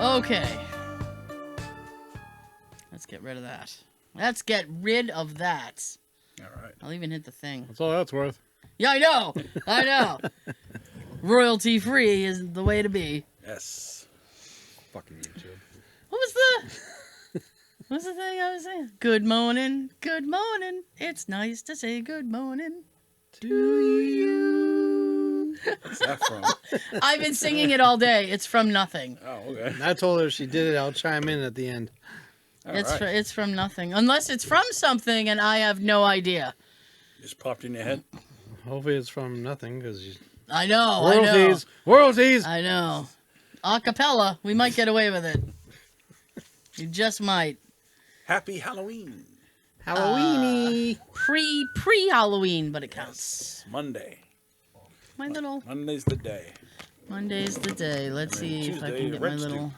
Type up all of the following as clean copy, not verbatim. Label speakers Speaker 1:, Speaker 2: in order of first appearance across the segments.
Speaker 1: Okay. Let's get rid of that. Let's get rid of that.
Speaker 2: All right.
Speaker 1: I'll even hit the thing.
Speaker 3: That's all that's worth.
Speaker 1: Yeah, I know. I know. Royalty free is the way to be.
Speaker 2: Yes.
Speaker 3: Fucking YouTube.
Speaker 1: What's the thing I was saying? Good morning. Good morning. It's nice to say good morning to you.
Speaker 2: What's that from?
Speaker 1: I've been singing it all day. It's from nothing.
Speaker 2: Oh, okay.
Speaker 3: I told her if she did it, I'll chime in at the end.
Speaker 2: All
Speaker 1: It's
Speaker 2: right.
Speaker 1: it's from nothing. Unless it's from something and I have no idea.
Speaker 2: Just popped in your head.
Speaker 3: Hopefully it's from nothing, because
Speaker 1: I know.
Speaker 3: royalties. Royalties.
Speaker 1: I know. Acapella. We might get away with it. You just might.
Speaker 2: Happy Halloween.
Speaker 3: Halloweeny.
Speaker 1: Pre-Halloween, but it counts.
Speaker 2: Monday.
Speaker 1: My little
Speaker 2: Monday's the day.
Speaker 1: Monday's the day. Let's
Speaker 2: And then
Speaker 1: see if I
Speaker 2: Tuesday,
Speaker 1: can get my
Speaker 2: rent's
Speaker 1: little.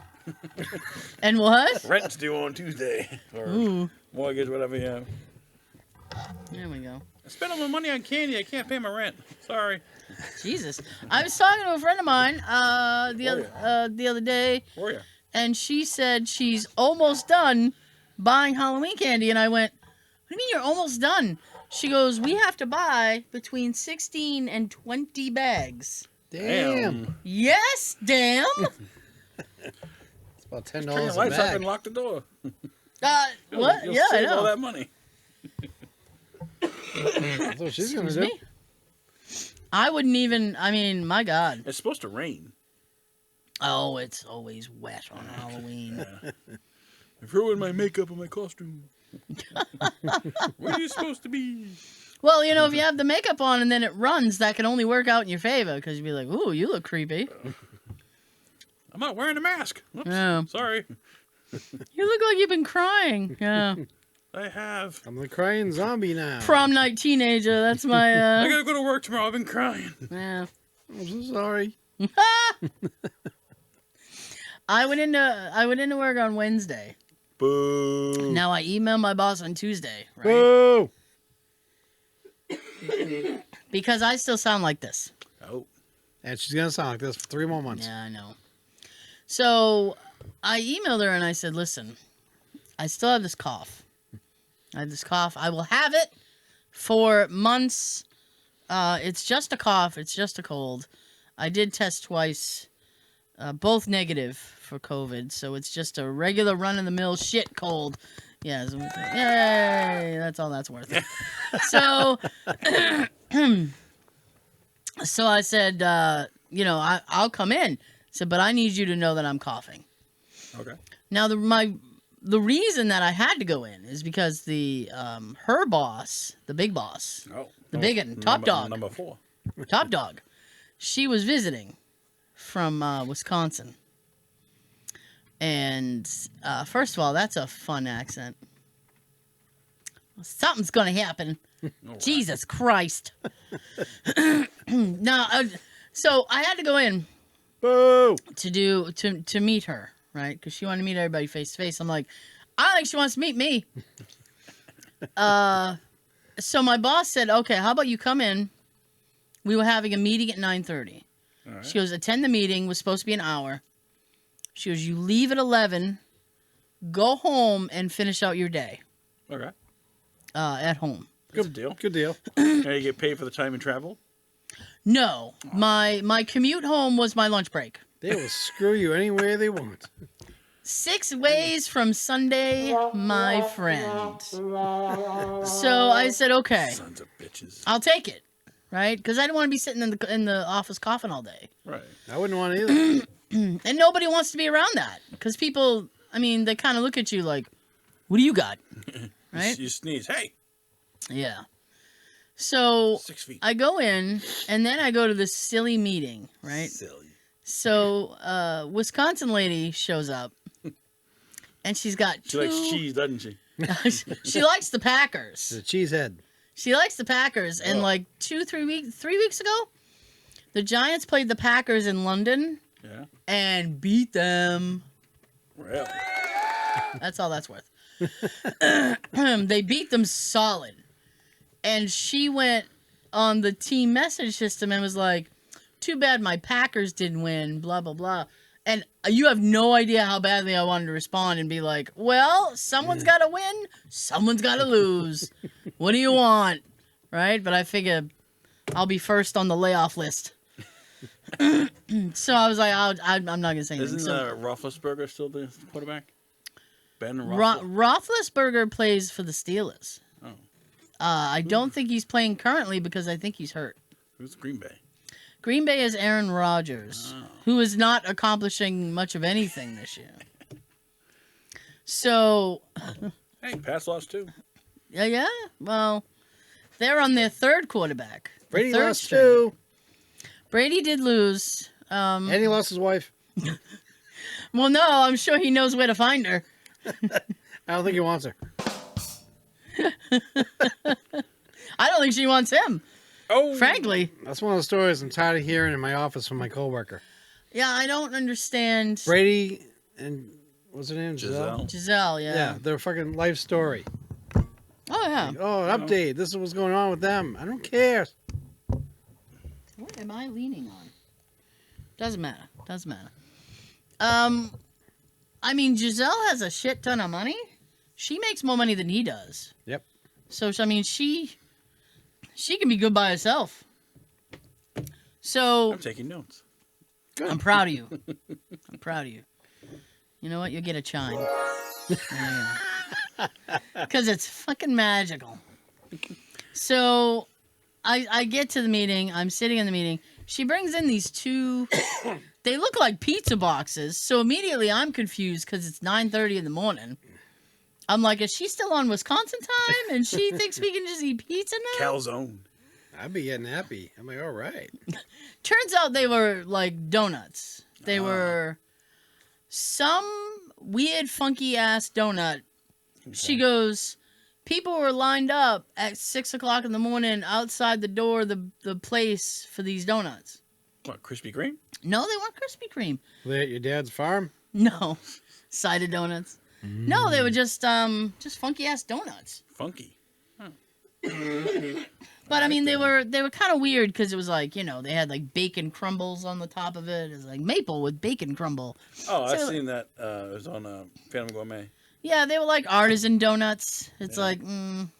Speaker 1: And what?
Speaker 2: Rent's due on Tuesday. Or
Speaker 1: Ooh.
Speaker 2: mortgage, whatever you have.
Speaker 1: There we go.
Speaker 2: I spent all my money on candy. I can't pay my rent. Sorry.
Speaker 1: Jesus. I was talking to a friend of mine the other day,
Speaker 2: For you.
Speaker 1: and she said she's almost done buying Halloween candy, and I went, "What do you mean you're almost done?" She goes, "We have to buy between 16 and 20 bags."
Speaker 3: Damn.
Speaker 1: Yes, damn.
Speaker 3: It's about $10
Speaker 2: Turn your
Speaker 3: a
Speaker 2: lights up
Speaker 3: bag.
Speaker 2: and lock the door.
Speaker 1: What?
Speaker 2: You'll
Speaker 1: Yeah, I
Speaker 2: save all
Speaker 1: know.
Speaker 2: that money.
Speaker 3: That's what she's going to
Speaker 1: Excuse
Speaker 3: do.
Speaker 1: me? I wouldn't even, I mean, my God.
Speaker 2: It's supposed to rain.
Speaker 1: Oh, it's always wet on Halloween.
Speaker 2: I've ruined my makeup and my costume. Where are you supposed to be?
Speaker 1: Well, you know, if you have the makeup on and then it runs, that can only work out in your favor, because you'd be like, ooh, you look creepy.
Speaker 2: I'm not wearing a mask. Oops.
Speaker 1: Yeah.
Speaker 2: Sorry.
Speaker 1: You look like you've been crying. Yeah.
Speaker 2: I have.
Speaker 3: I'm the crying zombie now.
Speaker 1: Prom night teenager, that's my,
Speaker 2: I gotta go to work tomorrow. I've been crying.
Speaker 1: yeah.
Speaker 3: I'm so sorry.
Speaker 1: I went into work on Wednesday.
Speaker 2: Boo.
Speaker 1: Now I emailed my boss on Tuesday, right?
Speaker 3: Boo!
Speaker 1: Because I still sound like this.
Speaker 2: Oh.
Speaker 3: And she's going to sound like this for 3 more months.
Speaker 1: Yeah, I know. So I emailed her and I said, "Listen, I still have this cough. I have this cough. I will have it for months. It's just a cough. It's just a cold. I did test twice, both negative for COVID. So it's just a regular run-of-the-mill shit cold. Yeah, yay! That's all that's worth. So, so I said, I'll come in. I said, but I need you to know that I'm coughing.
Speaker 2: Okay.
Speaker 1: Now the reason that I had to go in is because the her boss, the big boss,
Speaker 2: Oh.
Speaker 1: the big one, top dog,
Speaker 2: Number 4.
Speaker 1: top dog, she was visiting from Wisconsin. And first of all, that's a fun accent. Something's gonna happen.
Speaker 2: Right.
Speaker 1: Jesus Christ. No, so I had to go in
Speaker 3: Boo!
Speaker 1: to meet her, right? Because she wanted to meet everybody face to face. I'm like, I don't think she wants to meet me. So my boss said, "Okay, how about you come in? We were having a meeting at 9:30."
Speaker 2: All right.
Speaker 1: She goes, "Attend the meeting. Was supposed to be an hour." She goes, "You leave at 11. Go home and finish out your day
Speaker 2: Okay.
Speaker 1: at home."
Speaker 2: Good deal.
Speaker 3: Good deal.
Speaker 2: Now you get paid for the time you travel?
Speaker 1: No, my commute home was my lunch break.
Speaker 3: They will screw you anywhere they want.
Speaker 1: 6 ways from Sunday, my friend. So I said, "Okay,
Speaker 2: Sons of bitches.
Speaker 1: I'll take it," right? Because I didn't want to be sitting in the office coughing all day,
Speaker 2: Right.
Speaker 3: I wouldn't want it either.
Speaker 1: and nobody wants to be around that because people, I mean, they kind of look at you like, "What do you got?" Right?
Speaker 2: You sneeze. Hey!
Speaker 1: Yeah. So
Speaker 2: 6 feet.
Speaker 1: I go in, and then I go to this silly meeting, right?
Speaker 2: Silly.
Speaker 1: So Wisconsin lady shows up, and she's got
Speaker 2: She likes cheese, doesn't she?
Speaker 1: She likes the Packers.
Speaker 3: The cheesehead.
Speaker 1: She likes the Packers, and
Speaker 2: Oh.
Speaker 1: like 3 weeks ago, the Giants played the Packers in London
Speaker 2: Yeah.
Speaker 1: and beat them.
Speaker 2: Really?
Speaker 1: That's all that's worth. They beat them solid. And she went on the team message system and was like, "Too bad my Packers didn't win, blah, blah, blah." And you have no idea how badly I wanted to respond and be like, well, someone's got to win, someone's got to lose. What do you want? Right? But I figured I'll be first on the layoff list. So I was like, I'm not going to say anything.
Speaker 2: Isn't
Speaker 1: So,
Speaker 2: Roethlisberger still the quarterback? Ben
Speaker 1: Roethlisberger plays for the Steelers.
Speaker 2: Oh.
Speaker 1: I don't think he's playing currently because I think he's hurt.
Speaker 2: Who's Green Bay?
Speaker 1: Green Bay is Aaron Rodgers, who is not accomplishing much of anything this year. So,
Speaker 2: Hey, pass loss too.
Speaker 1: yeah. Well, they're on their third quarterback.
Speaker 3: Brady
Speaker 1: third
Speaker 3: lost
Speaker 1: string.
Speaker 3: too.
Speaker 1: Brady did lose.
Speaker 3: And he lost his wife.
Speaker 1: Well, no, I'm sure he knows where to find her.
Speaker 3: I don't think he wants her.
Speaker 1: I don't think she wants him,
Speaker 2: Oh,
Speaker 1: frankly.
Speaker 3: That's one of the stories I'm tired of hearing in my office from my coworker.
Speaker 1: Yeah, I don't understand.
Speaker 3: Brady and what's her name?
Speaker 2: Giselle.
Speaker 1: Giselle, yeah.
Speaker 3: Yeah, their fucking life story.
Speaker 1: Oh, yeah.
Speaker 3: Oh, an update. This is what's going on with them. I don't care.
Speaker 1: What am I leaning on? Doesn't matter. I mean, Giselle has a shit ton of money. She makes more money than he does.
Speaker 3: Yep.
Speaker 1: So, I mean, she can be good by herself. So,
Speaker 2: I'm taking notes.
Speaker 1: I'm proud of you. You know what? You'll get a chime. Because it's fucking magical. So, I get to the meeting. I'm sitting in the meeting. She brings in these two... They look like pizza boxes. So, immediately I'm confused because it's 9:30 in the morning. I'm like, is she still on Wisconsin time? And she thinks we can just eat pizza now?
Speaker 2: Calzone.
Speaker 3: I'd be getting happy. I'm like, all right.
Speaker 1: Turns out they were like donuts. They were some weird, funky ass donut. Okay. She goes, people were lined up at 6 o'clock in the morning outside the door of the place for these donuts.
Speaker 2: What, Krispy Kreme?
Speaker 1: No, they weren't Krispy Kreme.
Speaker 3: Were they at your dad's farm?
Speaker 1: No. Cider donuts. No, they were just funky ass donuts.
Speaker 2: Funky. Huh.
Speaker 1: But I mean, they were kind of weird because it was like, you know, they had like bacon crumbles on the top of it. It was like maple with bacon crumble.
Speaker 2: Oh, I've seen that. It was on Phantom Gourmet.
Speaker 1: Yeah, they were like artisan donuts. It's like, I'm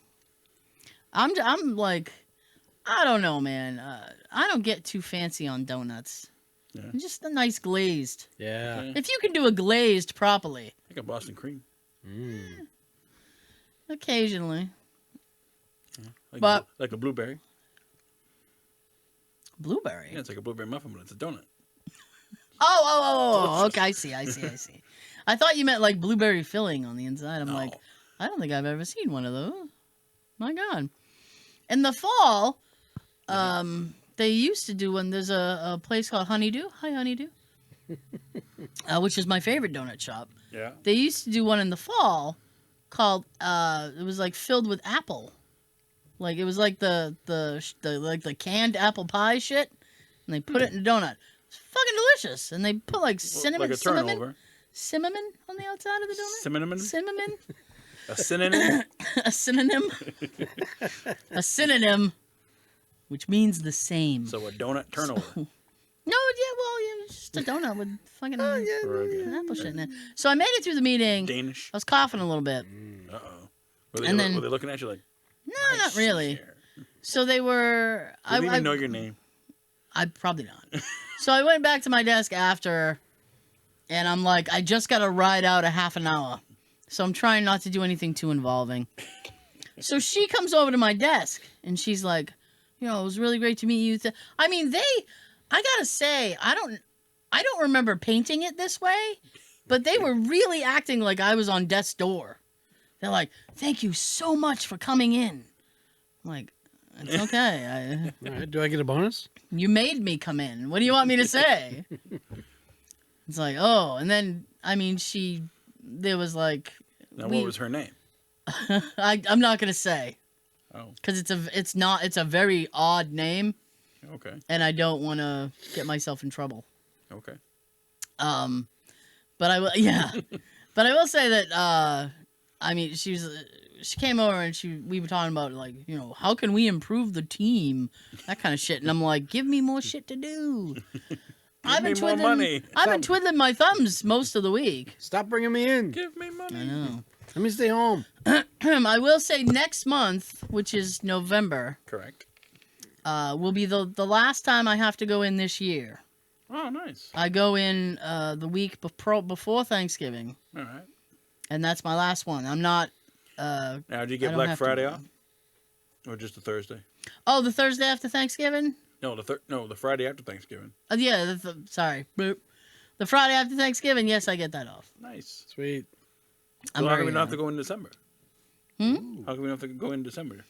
Speaker 1: like, I don't know, man. I don't get too fancy on donuts. Yeah. Just a nice glazed.
Speaker 3: Yeah.
Speaker 1: If you can do a glazed properly.
Speaker 2: Like a Boston cream.
Speaker 1: Occasionally.
Speaker 2: Yeah. Like a blueberry.
Speaker 1: Blueberry?
Speaker 2: Yeah, it's like a blueberry muffin, but it's a donut.
Speaker 1: Oh, okay, I see. I thought you meant like blueberry filling on the inside. I'm like, I don't think I've ever seen one of those. My God. In the fall, they used to do one. There's a place called Honeydew. Hi, Honeydew. Which is my favorite donut shop.
Speaker 2: Yeah.
Speaker 1: They used to do one in the fall called, it was like filled with apple. Like it was like the canned apple pie shit. And they put it in a donut. It's fucking delicious. And they put like cinnamon,
Speaker 2: like a turnover.
Speaker 1: Cinnamon on the outside of the donut. Cinnamon.
Speaker 2: A synonym.
Speaker 1: A synonym. A synonym, which means the same.
Speaker 2: So a donut turnover.
Speaker 1: It's just a donut with fucking apple shit in it. So I made it through the meeting.
Speaker 2: Danish.
Speaker 1: I was coughing a little bit.
Speaker 2: Uh-oh. Were they looking at you like?
Speaker 1: No, not really. So they were.
Speaker 2: They didn't even know your name.
Speaker 1: I probably not. So I went back to my desk after, and I'm like, I just got to ride out a half an hour. So I'm trying not to do anything too involving. So she comes over to my desk, and she's like, you know, it was really great to meet you. I mean, I gotta say, I don't remember painting it this way, but they were really acting like I was on death's door. They're like, thank you so much for coming in. I'm like, it's okay.
Speaker 3: All right, do I get a bonus?
Speaker 1: You made me come in. What do you want me to say? It's like, oh, and then, I mean, there was like...
Speaker 2: Now, what was her name?
Speaker 1: I'm not going to say.
Speaker 2: Oh.
Speaker 1: Because it's a very odd name.
Speaker 2: Okay.
Speaker 1: And I don't want to get myself in trouble.
Speaker 2: Okay.
Speaker 1: But I will say that, I mean, she came over and we were talking about, like, you know, how can we improve the team? That kind of shit. And I'm like, give me more shit to do. I've been
Speaker 2: me more
Speaker 1: twiddling.
Speaker 2: money.
Speaker 1: I've been twiddling my thumbs most of the week.
Speaker 3: Stop bringing me in.
Speaker 2: Give me money.
Speaker 1: I know.
Speaker 3: Let me stay home.
Speaker 1: I will say next month, which is November,
Speaker 2: Correct.
Speaker 1: will be the last time I have to go in this year.
Speaker 2: Oh, nice.
Speaker 1: I go in the week before Thanksgiving,
Speaker 2: All right.
Speaker 1: and that's my last one. I'm not.
Speaker 2: Now, do you
Speaker 1: I
Speaker 2: get
Speaker 1: don't
Speaker 2: Black
Speaker 1: have to
Speaker 2: Friday
Speaker 1: go.
Speaker 2: off, or just the Thursday?
Speaker 1: Oh, the Thursday after Thanksgiving?
Speaker 2: No, the Friday after Thanksgiving.
Speaker 1: Yeah, sorry. Boop. The Friday after Thanksgiving, yes, I get that off.
Speaker 2: Nice.
Speaker 3: Sweet.
Speaker 1: I'm
Speaker 2: So how
Speaker 1: very,
Speaker 2: come we don't have to go in December?
Speaker 1: Hmm?
Speaker 2: How come we don't have to go in December?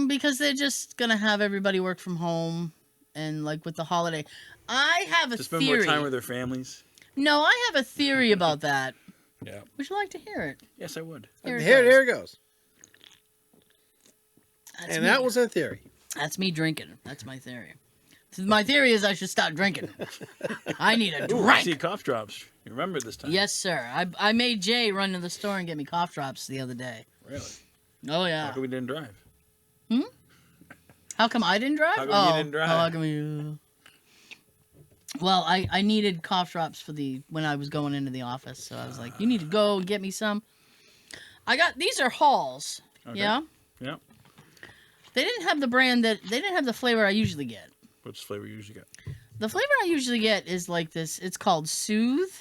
Speaker 1: Because they're just gonna have everybody work from home, and like with the holiday, I have a
Speaker 2: To spend
Speaker 1: theory.
Speaker 2: more time with their families.
Speaker 1: No, I have a theory about that.
Speaker 2: Yeah.
Speaker 1: Would you like to hear it?
Speaker 2: Yes, I would.
Speaker 1: Here it
Speaker 3: Here
Speaker 1: goes.
Speaker 3: it goes.
Speaker 1: That's
Speaker 3: And
Speaker 1: me.
Speaker 3: that was a theory.
Speaker 1: That's me drinking. That's my theory. My theory is I should stop drinking. I need a
Speaker 2: Ooh, I see
Speaker 1: drink.
Speaker 2: cough drops. You remember this time?
Speaker 1: Yes, sir. I made Jay run to the store and get me cough drops the other day.
Speaker 2: Really?
Speaker 1: Oh
Speaker 2: How
Speaker 1: yeah.
Speaker 2: come we didn't drive?
Speaker 1: How come I didn't drive?
Speaker 2: How come you didn't drive?
Speaker 1: How come you? Well, I needed cough drops for when I was going into the office, so I was like, "You need to go get me some." These are Halls.
Speaker 2: Okay.
Speaker 1: Yeah.
Speaker 2: Yeah.
Speaker 1: They didn't have they didn't have the flavor I usually get.
Speaker 2: Which flavor you usually get?
Speaker 1: The flavor I usually get is like this. It's called Soothe,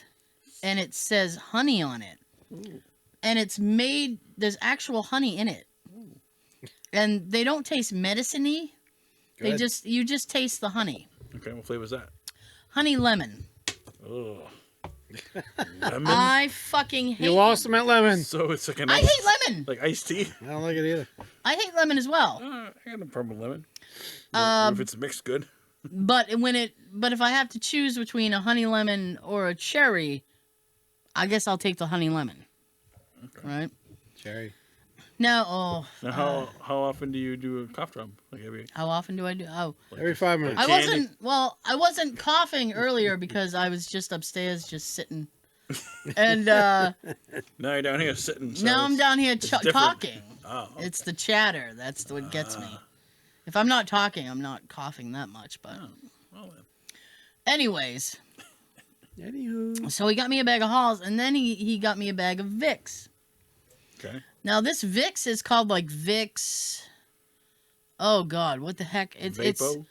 Speaker 1: and it says honey on it.
Speaker 2: Ooh.
Speaker 1: And it's made. There's actual honey in it, and they don't taste medicine-y.
Speaker 3: Good.
Speaker 1: You just taste the honey.
Speaker 2: Okay, what flavor is that?
Speaker 1: Honey lemon.
Speaker 2: Oh. Lemon?
Speaker 1: I fucking hate.
Speaker 3: You lost them at lemon.
Speaker 2: So it's like an
Speaker 1: I hate lemon.
Speaker 2: like iced tea?
Speaker 3: I don't like it either.
Speaker 1: I hate lemon as well.
Speaker 2: I got no problem with lemon. If it's mixed good.
Speaker 1: But if I have to choose between a honey lemon or a cherry, I guess I'll take the honey lemon.
Speaker 2: Okay.
Speaker 1: Right
Speaker 3: Cherry.
Speaker 1: now,
Speaker 2: Now, how often do you do a cough drop? Like
Speaker 1: how often do I do? Oh,
Speaker 2: like
Speaker 3: Every 5 minutes.
Speaker 1: I
Speaker 2: Candy.
Speaker 1: wasn't coughing earlier because I was just upstairs just sitting, and now
Speaker 2: Now you're down here sitting. So
Speaker 1: I'm
Speaker 2: it's-
Speaker 1: down here
Speaker 2: different.
Speaker 1: talking.
Speaker 2: Oh.
Speaker 1: It's the chatter that's what gets me. If I'm not talking, I'm not coughing that much. But
Speaker 2: Well, then.
Speaker 1: anyways,
Speaker 3: Anywho.
Speaker 1: so he got me a bag of Halls, and then he got me a bag of Vicks.
Speaker 2: Okay.
Speaker 1: Now this Vicks is called like Vicks. Oh God, what the heck?
Speaker 2: Vapo?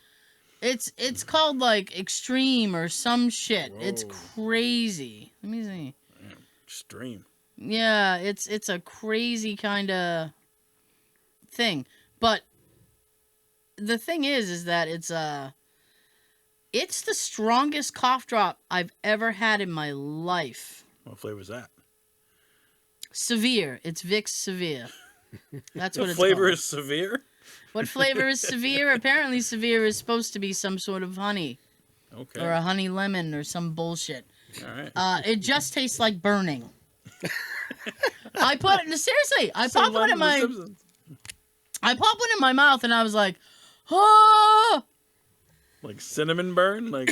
Speaker 1: It's called like Extreme or some shit. It's
Speaker 2: Whoa.
Speaker 1: crazy. Let me see.
Speaker 2: Stream.
Speaker 1: Yeah, it's a crazy kind of thing. But the thing is that it's the strongest cough drop I've ever had in my life.
Speaker 2: What flavor is that?
Speaker 1: Severe. It's Vicks Severe. That's what
Speaker 2: The
Speaker 1: it's
Speaker 2: flavor
Speaker 1: called.
Speaker 2: is severe?
Speaker 1: What flavor is Severe? Apparently Severe is supposed to be some sort of honey
Speaker 2: Okay.
Speaker 1: or a honey lemon or some bullshit.
Speaker 2: All right.
Speaker 1: It just tastes like burning. I put it seriously. I
Speaker 2: So
Speaker 1: popped one
Speaker 2: like
Speaker 1: in
Speaker 2: The
Speaker 1: my
Speaker 2: Simpsons.
Speaker 1: mouth and I was like, oh,
Speaker 2: Like cinnamon burn? Like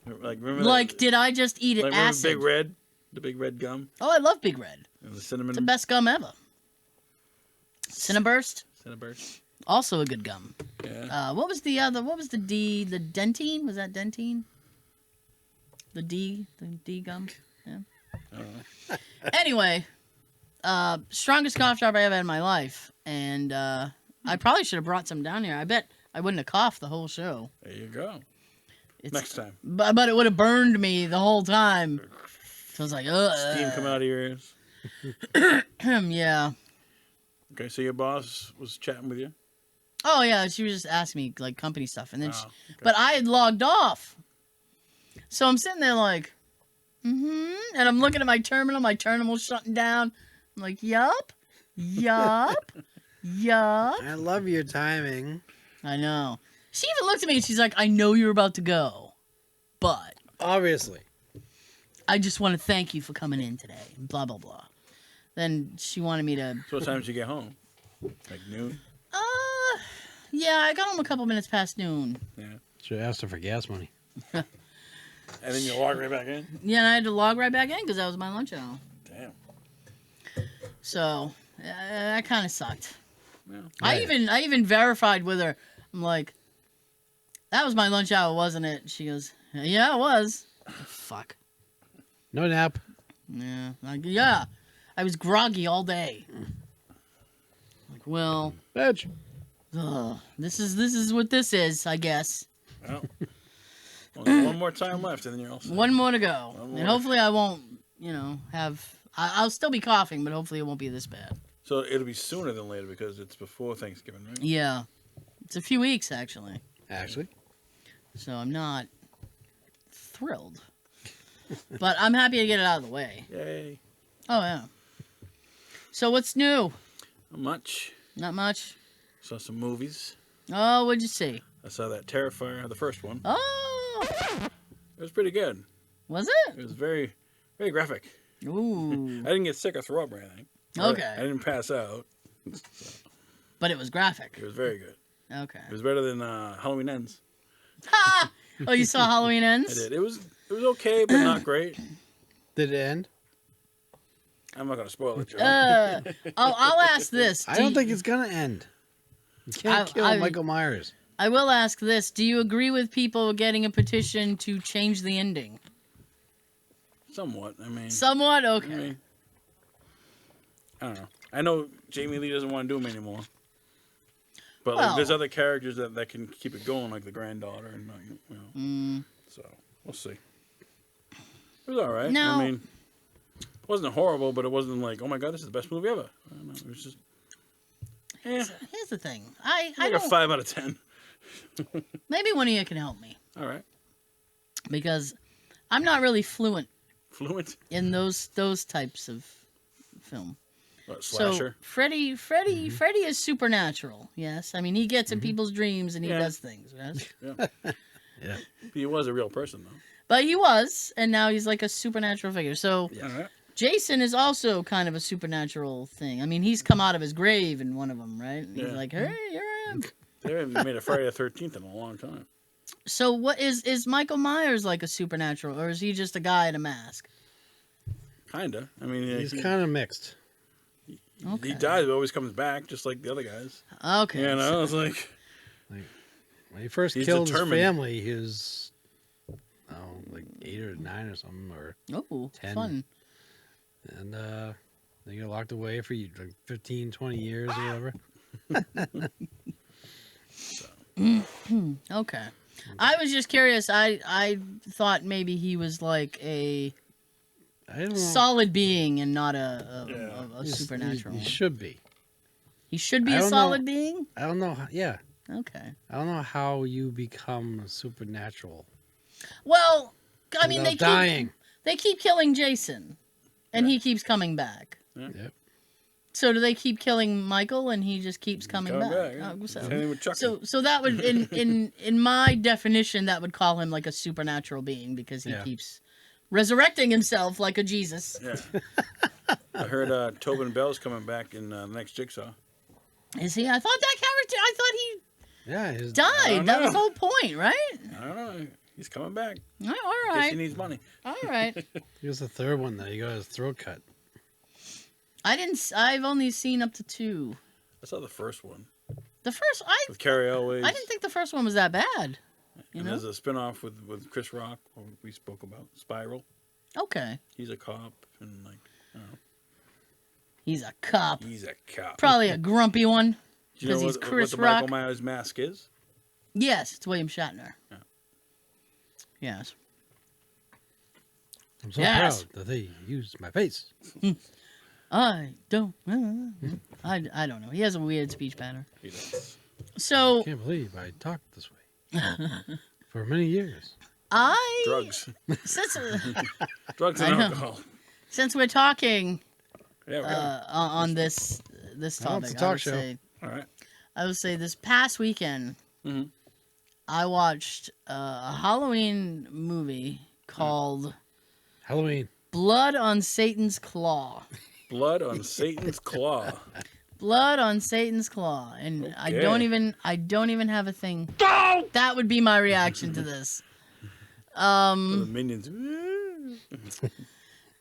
Speaker 2: remember
Speaker 1: like
Speaker 2: that?
Speaker 1: did I just eat
Speaker 2: Like
Speaker 1: an
Speaker 2: remember
Speaker 1: acid?
Speaker 2: Big Red? The Big Red gum?
Speaker 1: Oh, I love Big Red.
Speaker 2: And the cinnamon?
Speaker 1: It's the best gum ever. Cinnaburst,
Speaker 2: Cinnamon.
Speaker 1: also a good gum.
Speaker 2: Yeah.
Speaker 1: What was the other? What was the D? The Dentine? Was that Dentine? The D gum. Yeah.
Speaker 2: I don't know.
Speaker 1: Anyway, strongest cough drop I ever had in my life, and I probably should have brought some down here. I bet I wouldn't have coughed the whole show.
Speaker 2: There you go.
Speaker 1: It's,
Speaker 2: Next time.
Speaker 1: but it would have burned me the whole time. So I was like, ugh.
Speaker 2: Steam come out of your ears.
Speaker 1: Yeah.
Speaker 2: Okay, so your boss was chatting with you?
Speaker 1: Oh yeah, she was just asking me like company stuff, and then,
Speaker 2: Oh, okay.
Speaker 1: but I had logged off. So I'm sitting there like, and I'm looking at my terminal. My terminal's shutting down. I'm like, yup.
Speaker 3: I love your timing.
Speaker 1: I know. She even looked at me and she's like, I know you're about to go, but
Speaker 3: Obviously.
Speaker 1: I just want to thank you for coming in today. Blah blah blah. Then she wanted me to.
Speaker 2: So what time did you get home? Like noon?
Speaker 1: Yeah, I got home a couple minutes past noon.
Speaker 2: Yeah.
Speaker 3: Should have asked her for gas money.
Speaker 2: And then you walk right back in?
Speaker 1: Yeah, and I had to log right back in because that was my lunch hour.
Speaker 2: Damn.
Speaker 1: So that kind of sucked.
Speaker 2: Yeah.
Speaker 1: I even verified with her. I'm like, That was my lunch hour, wasn't it? She goes, yeah, it was. Fuck.
Speaker 3: No nap.
Speaker 1: Yeah. Like, yeah. I was groggy all day. Like, well,
Speaker 3: Veg.
Speaker 1: this is what this is, I guess.
Speaker 2: Well, only one more time left, and then you're all set.
Speaker 1: One more to go.
Speaker 2: One more.
Speaker 1: And hopefully I won't, have... I'll still be coughing, but hopefully it won't be this bad.
Speaker 2: So it'll be sooner than later because it's before Thanksgiving, right?
Speaker 1: Yeah. It's a few weeks, actually.
Speaker 3: Actually.
Speaker 1: So I'm not thrilled. But I'm happy to get it out of the way.
Speaker 2: Yay.
Speaker 1: Oh, yeah. So what's new?
Speaker 2: Not much.
Speaker 1: Not much.
Speaker 2: Saw some movies.
Speaker 1: Oh, what'd you see?
Speaker 2: I saw that Terrifier, the first one.
Speaker 1: Oh!
Speaker 2: It was pretty good.
Speaker 1: Was
Speaker 2: It was very, very graphic.
Speaker 1: it? Ooh.
Speaker 2: I didn't get sick or throw up or anything.
Speaker 1: Okay.
Speaker 2: I didn't pass out.
Speaker 1: But it was graphic.
Speaker 2: It was very good.
Speaker 1: Okay.
Speaker 2: It was better than Halloween Ends.
Speaker 1: Ha! Oh, you saw Halloween Ends?
Speaker 2: I did. It was okay, but not great.
Speaker 3: Did it end?
Speaker 2: I'm not gonna spoil it, Joe.
Speaker 1: I'll ask this.
Speaker 3: I don't think it's gonna end. You can't kill Michael Myers.
Speaker 1: I will ask this. Do you agree with people getting a petition to change the ending?
Speaker 2: Somewhat. I mean.
Speaker 1: Somewhat?
Speaker 2: I
Speaker 1: Okay.
Speaker 2: mean, I don't know. I know Jamie Lee doesn't want to do them anymore. But
Speaker 1: Well-
Speaker 2: there's other characters that can keep it going, like the granddaughter, and so we'll see. It was all right.
Speaker 1: No.
Speaker 2: I mean, it wasn't horrible, but it wasn't like, oh my god, this is the best movie ever. I don't know. It was just,
Speaker 1: Here's the thing. I
Speaker 2: like a
Speaker 1: don't...
Speaker 2: 5 out of 10.
Speaker 1: Maybe one of you can help me.
Speaker 2: All right,
Speaker 1: Because I'm not really fluent
Speaker 2: fluent.
Speaker 1: in those types of film.
Speaker 2: What,
Speaker 1: So
Speaker 2: slasher.
Speaker 1: Freddy is supernatural. Yes, I mean he gets in people's dreams and he
Speaker 2: Yeah.
Speaker 1: does things. Yes?
Speaker 3: Yeah.
Speaker 2: He was a real person, though.
Speaker 1: But he was, and now he's like a supernatural figure. So
Speaker 2: All right.
Speaker 1: Jason is also kind of a supernatural thing. I mean, he's come out of his grave in one of them, right? He's
Speaker 2: Yeah.
Speaker 1: like, hey, here I am.
Speaker 2: They haven't made a Friday the 13th in a long time.
Speaker 1: So what is Michael Myers like a supernatural, or is he just a guy in a mask?
Speaker 2: Kinda. I mean,
Speaker 3: He's kind of mixed.
Speaker 1: Okay.
Speaker 2: he dies, but always comes back, just like the other guys.
Speaker 1: Okay.
Speaker 2: You know, it's like.
Speaker 3: When he first
Speaker 2: He's
Speaker 3: killed
Speaker 2: determined.
Speaker 3: his family, he was, like 8 or 9 or something, or
Speaker 1: Oh,
Speaker 3: 10.
Speaker 1: fun.
Speaker 3: and they got locked away for like 15, 20 years or whatever.
Speaker 1: Okay. I was just curious. I thought maybe he was like a
Speaker 3: I don't know.
Speaker 1: solid being and not a
Speaker 3: He's-
Speaker 1: supernatural.
Speaker 3: He should be.
Speaker 1: He should be
Speaker 3: I
Speaker 1: a
Speaker 3: don't
Speaker 1: solid
Speaker 3: know.
Speaker 1: being?
Speaker 3: I don't know. Yeah.
Speaker 1: Okay.
Speaker 3: I don't know how you become supernatural.
Speaker 1: Well, I mean,
Speaker 3: without dying.
Speaker 1: They keep killing Jason, and he keeps coming back.
Speaker 3: Yep.
Speaker 1: So do they keep killing Michael, and he just keeps coming back?
Speaker 2: yeah.
Speaker 1: Oh,
Speaker 2: Same thing with Chucky.
Speaker 1: so that would, in my definition, that would call him like a supernatural being because he
Speaker 3: Yeah.
Speaker 1: keeps resurrecting himself like a Jesus.
Speaker 2: Yeah. I heard Tobin Bell's coming back in the next Jigsaw.
Speaker 1: Is he? I thought that character. I thought he
Speaker 3: Yeah. His,
Speaker 1: died. That was the
Speaker 2: know.
Speaker 1: whole point, right?
Speaker 2: I don't know. He's coming back.
Speaker 1: All
Speaker 2: Guess he
Speaker 1: right.
Speaker 2: needs money.
Speaker 1: All right.
Speaker 3: he was the third one that he got his throat cut.
Speaker 1: I've only seen up to 2.
Speaker 2: I saw the first one
Speaker 1: The first,
Speaker 2: with Carrie Elways.
Speaker 1: I didn't think the first one was that bad. You
Speaker 2: And
Speaker 1: know?
Speaker 2: there's a spinoff with Chris Rock, we spoke about Spiral.
Speaker 1: Okay.
Speaker 2: He's a cop, and like, I don't know.
Speaker 1: He's a cop.
Speaker 2: He's a cop.
Speaker 1: Probably a grumpy one.
Speaker 2: Do you know
Speaker 1: 'cause he's
Speaker 2: what
Speaker 1: Chris
Speaker 2: the
Speaker 1: Rock.
Speaker 2: Michael Myers mask is?
Speaker 1: Yes, it's William Shatner.
Speaker 2: Yeah.
Speaker 1: Yes.
Speaker 3: I'm so
Speaker 1: Yes.
Speaker 3: proud that they used my face.
Speaker 1: I don't. I don't know. He has a weird speech pattern.
Speaker 2: He does.
Speaker 1: So
Speaker 3: I can't believe I talked this way for many years.
Speaker 2: Drugs.
Speaker 1: since
Speaker 2: Drugs
Speaker 1: I
Speaker 2: and
Speaker 1: know.
Speaker 2: alcohol.
Speaker 1: since we're talking
Speaker 2: Yeah, really.
Speaker 1: on this
Speaker 3: Oh, it's a
Speaker 1: topic,
Speaker 3: talk show.
Speaker 2: All right.
Speaker 1: I would say this past weekend
Speaker 2: Mhm.
Speaker 1: I watched a Halloween movie called
Speaker 3: Halloween.
Speaker 1: Blood on Satan's Claw.
Speaker 2: Blood on Satan's claw.
Speaker 1: Blood on Satan's Claw, and I
Speaker 2: Okay.
Speaker 1: don't even have a thing. That would be my reaction to this.
Speaker 2: The minions.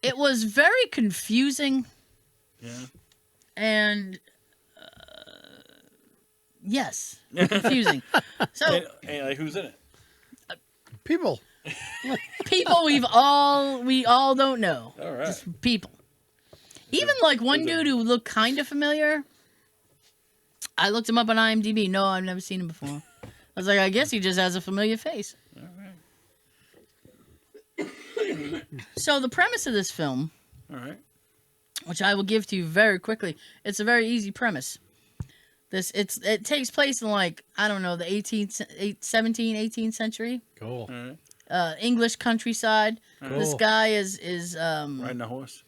Speaker 1: It was very confusing,
Speaker 2: Yeah.
Speaker 1: and yes, confusing. So
Speaker 2: Hey, like, who's in it?
Speaker 3: People.
Speaker 1: People we all don't know.
Speaker 2: All right.
Speaker 1: Just people. Even like one dude who looked kind of familiar. I looked him up on IMDb. No, I've never seen him before. I was like, I guess he just has a familiar face.
Speaker 2: All right.
Speaker 1: So the premise of this film,
Speaker 2: All right.
Speaker 1: which I will give to you very quickly, it's a very easy premise. It takes place in like, I don't know, the 18th century.
Speaker 3: Cool.
Speaker 2: All right.
Speaker 1: English countryside.
Speaker 3: Cool.
Speaker 1: This guy is
Speaker 2: Riding a horse.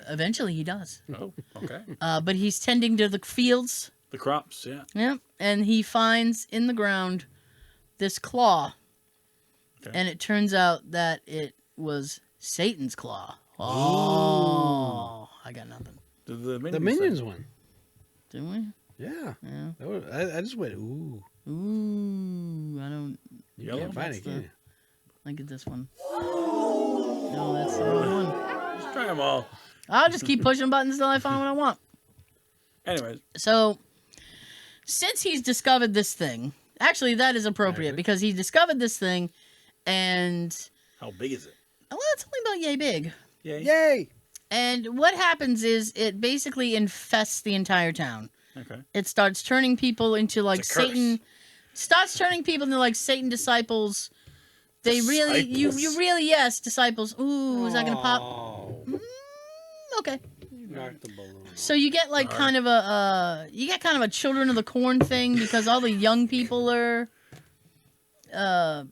Speaker 1: eventually he does.
Speaker 2: Oh, okay.
Speaker 1: But he's tending to the fields.
Speaker 2: The crops, yeah.
Speaker 1: Yeah, and he finds in the ground this claw,
Speaker 2: Okay.
Speaker 1: and it turns out that it was Satan's claw. Oh, I got nothing.
Speaker 2: The
Speaker 3: The Minions one.
Speaker 1: Didn't we?
Speaker 3: Yeah.
Speaker 1: Yeah.
Speaker 3: I just went, ooh.
Speaker 1: Ooh, I don't.
Speaker 3: You
Speaker 2: Yellow?
Speaker 3: can't find
Speaker 1: That's
Speaker 3: it, can you?
Speaker 1: I get this one. No, that's the wrong one.
Speaker 2: Just try them all.
Speaker 1: I'll just keep pushing buttons until I find what I want.
Speaker 2: Anyways,
Speaker 1: So, since he's discovered this thing, actually that is appropriate because he discovered this thing, and
Speaker 2: how big is it?
Speaker 1: well, it's only about yay big.
Speaker 2: Yeah.
Speaker 3: Yay!
Speaker 1: And what happens is it basically infests the entire town.
Speaker 2: Okay.
Speaker 1: It starts turning people into like
Speaker 2: It's a curse.
Speaker 1: Satan. Starts turning people into like Satan disciples. They really, you
Speaker 2: Disciples.
Speaker 1: really, yes, disciples. Ooh, is that gonna pop?
Speaker 3: Oh,
Speaker 1: Okay.
Speaker 3: you knocked the balloon.
Speaker 1: So you get like
Speaker 2: Alright.
Speaker 1: kind of a Children of the Corn thing because all the young people are. I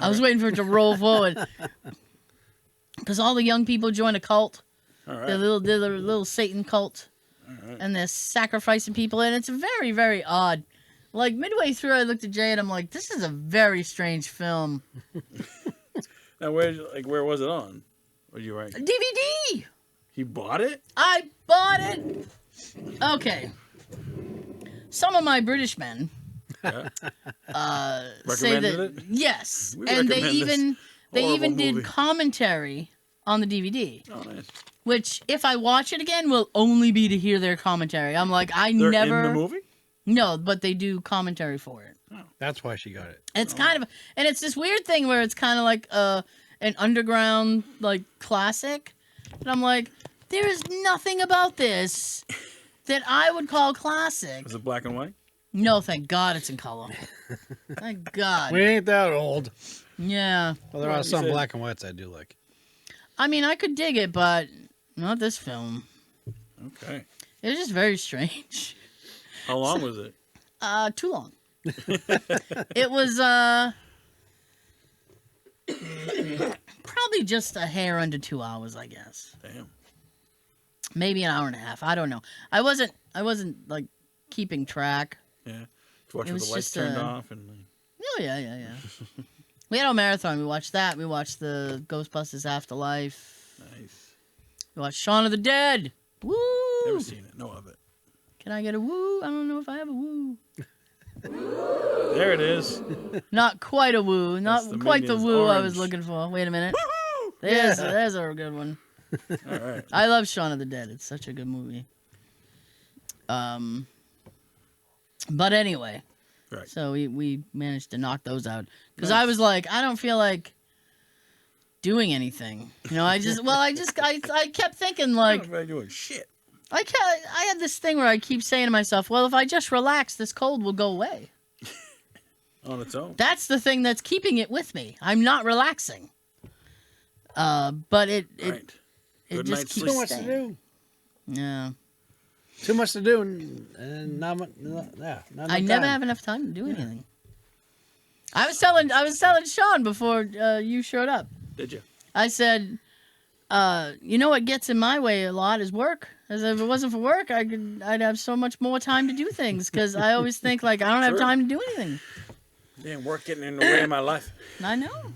Speaker 1: was waiting for it to roll forward. Because all the young people join a cult,
Speaker 2: All
Speaker 1: the
Speaker 2: right.
Speaker 1: little Satan cult,
Speaker 2: All right.
Speaker 1: and they're sacrificing people, and it's very, very odd. Like midway through, I looked at Jay and I'm like, "This is a very strange film."
Speaker 2: Now, where was it on? What did you write?
Speaker 1: DVD.
Speaker 2: He bought it?
Speaker 1: I bought it. Okay. Some of my British men
Speaker 2: Yeah.
Speaker 1: say
Speaker 2: Recommended
Speaker 1: that
Speaker 2: it?
Speaker 1: yes,
Speaker 2: We
Speaker 1: and they
Speaker 2: recommend this
Speaker 1: even
Speaker 2: horrible
Speaker 1: did
Speaker 2: movie.
Speaker 1: commentary on the DVD.
Speaker 2: Oh, nice.
Speaker 1: Which, if I watch it again, will only be to hear their commentary. I'm like, I
Speaker 2: They're
Speaker 1: never.
Speaker 2: in the movie?
Speaker 1: No, but they do commentary for it.
Speaker 3: That's why she got it.
Speaker 1: It's kind of, and it's this weird thing where it's kind of like an underground like classic, and I'm like, there is nothing about this that I would call classic.
Speaker 2: Was it black and white?
Speaker 1: No, thank God it's in color. Thank God.
Speaker 3: We ain't that old.
Speaker 1: Yeah,
Speaker 3: Well, there
Speaker 2: Well,
Speaker 3: are
Speaker 2: you
Speaker 3: some
Speaker 2: said-
Speaker 3: black and whites I do like.
Speaker 1: I mean, I could dig it, but not this film.
Speaker 2: Okay.
Speaker 1: It was just very strange.
Speaker 2: How long was it?
Speaker 1: Too long. It was probably just a hair under 2 hours, I guess.
Speaker 2: Damn.
Speaker 1: Maybe an hour and a half. I don't know. I wasn't like keeping track.
Speaker 2: Yeah. Did you watch
Speaker 1: It
Speaker 2: with
Speaker 1: was
Speaker 2: the lights
Speaker 1: just,
Speaker 2: turned off and
Speaker 1: Oh yeah. We had a marathon. We watched that. We watched the Ghostbusters Afterlife.
Speaker 2: nice.
Speaker 1: We watched Shaun of the Dead. Woo!
Speaker 2: Never seen it. Know of it.
Speaker 1: Can I get a woo? I don't know if I have a woo.
Speaker 2: There it is.
Speaker 1: Not quite a woo. Not
Speaker 2: That's the
Speaker 1: quite the
Speaker 2: Minions
Speaker 1: woo I was
Speaker 2: orange.
Speaker 1: looking for. Wait a minute.
Speaker 2: Woohoo!
Speaker 1: There's a good one.
Speaker 2: All right.
Speaker 1: I love Shaun of the Dead. It's such a good movie. But anyway,
Speaker 2: Right.
Speaker 1: so we managed to knock those out because
Speaker 2: Nice.
Speaker 1: I was like, I don't feel like doing anything. You know, I kept thinking like,
Speaker 2: I'm not doing shit.
Speaker 1: I had this thing where I keep saying to myself, well, if I just relax, this cold will go away.
Speaker 2: On its own.
Speaker 1: That's the thing that's keeping it with me. I'm not relaxing. But it
Speaker 2: Right.
Speaker 1: it
Speaker 2: Good
Speaker 1: just
Speaker 2: night's
Speaker 1: keeps
Speaker 3: Too much to
Speaker 1: staying.
Speaker 3: do.
Speaker 1: Yeah.
Speaker 3: Too much to do, and not much. Yeah, not
Speaker 1: I
Speaker 3: enough
Speaker 1: never
Speaker 3: time.
Speaker 1: have enough time to do anything. I was telling Sean before you showed up.
Speaker 2: Did you?
Speaker 1: I said, you know what gets in my way a lot is work. As if it wasn't for work, I'd have so much more time to do things because I always think like I don't have
Speaker 2: True.
Speaker 1: time to do anything.
Speaker 2: Damn, work getting in the way of my life.
Speaker 1: I know.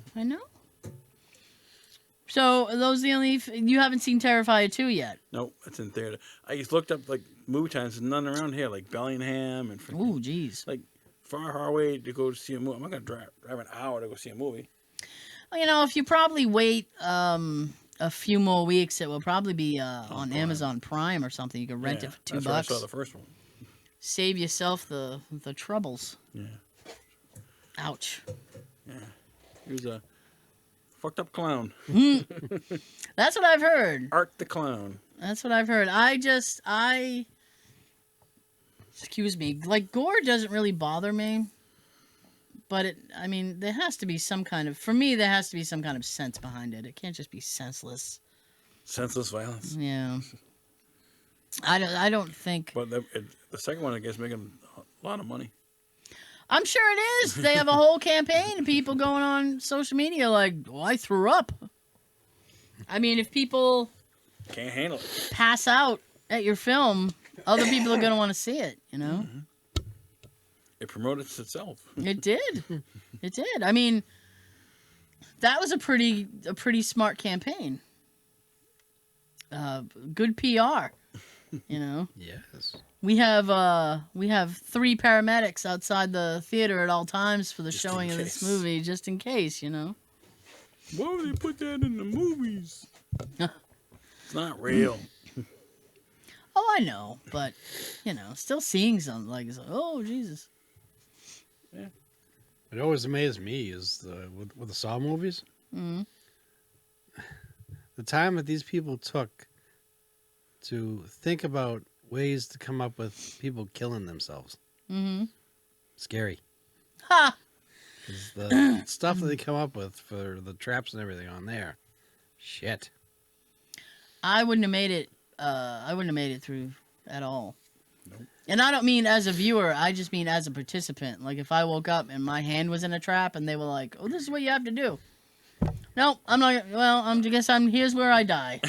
Speaker 1: So those are the only you haven't seen Terrifier 2 yet.
Speaker 2: Nope, it's in theater. I just looked up like movie times. There's none around here, like Bellingham and freaking,
Speaker 1: Ooh, jeez.
Speaker 2: like far away to go to see a movie. I'm not gonna drive an hour to go see a movie.
Speaker 1: Well, you know, if you probably wait a few more weeks, it will probably be on
Speaker 2: Prime.
Speaker 1: Amazon Prime or something. You can rent
Speaker 2: Yeah,
Speaker 1: it for
Speaker 2: that's where I
Speaker 1: $2.
Speaker 2: saw the first one.
Speaker 1: Save yourself the troubles.
Speaker 2: Yeah.
Speaker 1: Ouch.
Speaker 2: Yeah, he was a fucked up clown.
Speaker 1: That's what I've heard.
Speaker 2: Art the clown.
Speaker 1: That's what I've heard. Excuse me. Like, gore doesn't really bother me. But there has to be some kind of, for me, there has to be some kind of sense behind it. It can't just be senseless.
Speaker 2: Senseless violence.
Speaker 1: Yeah. I don't think.
Speaker 2: But the second one, I guess, making a lot of money.
Speaker 1: I'm sure it is. They have a whole campaign of people going on social media like, well, I threw up. I mean, if people
Speaker 2: Can't handle it.
Speaker 1: pass out at your film, other people are going to want to see it, you know?
Speaker 2: Mm-hmm. It promoted itself.
Speaker 1: It did. It did. I mean, that was a pretty smart campaign. Good PR, you know?
Speaker 3: Yes.
Speaker 1: We have 3 paramedics outside the theater at all times for the
Speaker 2: Just
Speaker 1: showing
Speaker 2: in
Speaker 1: of this
Speaker 2: case.
Speaker 1: movie, just in case, you know?
Speaker 2: Why would they put that in the movies? It's not real.
Speaker 1: Oh, I know, but, you know, still seeing something like, oh, Jesus.
Speaker 2: Yeah.
Speaker 3: It always amazed me is with the Saw movies,
Speaker 1: Mm-hmm.
Speaker 3: the time that these people took to think about ways to come up with people killing themselves.
Speaker 1: Mm-hmm.
Speaker 3: Scary.
Speaker 1: Ha!
Speaker 3: 'Cause the stuff that they come up with for the traps and everything on there, shit.
Speaker 1: I wouldn't have made it. I wouldn't have made it through at all.
Speaker 2: Nope.
Speaker 1: And I don't mean as a viewer. I just mean as a participant. Like if I woke up and my hand was in a trap and they were like, "Oh, this is what you have to do." No, I'm not. Well, I guess here's where I die.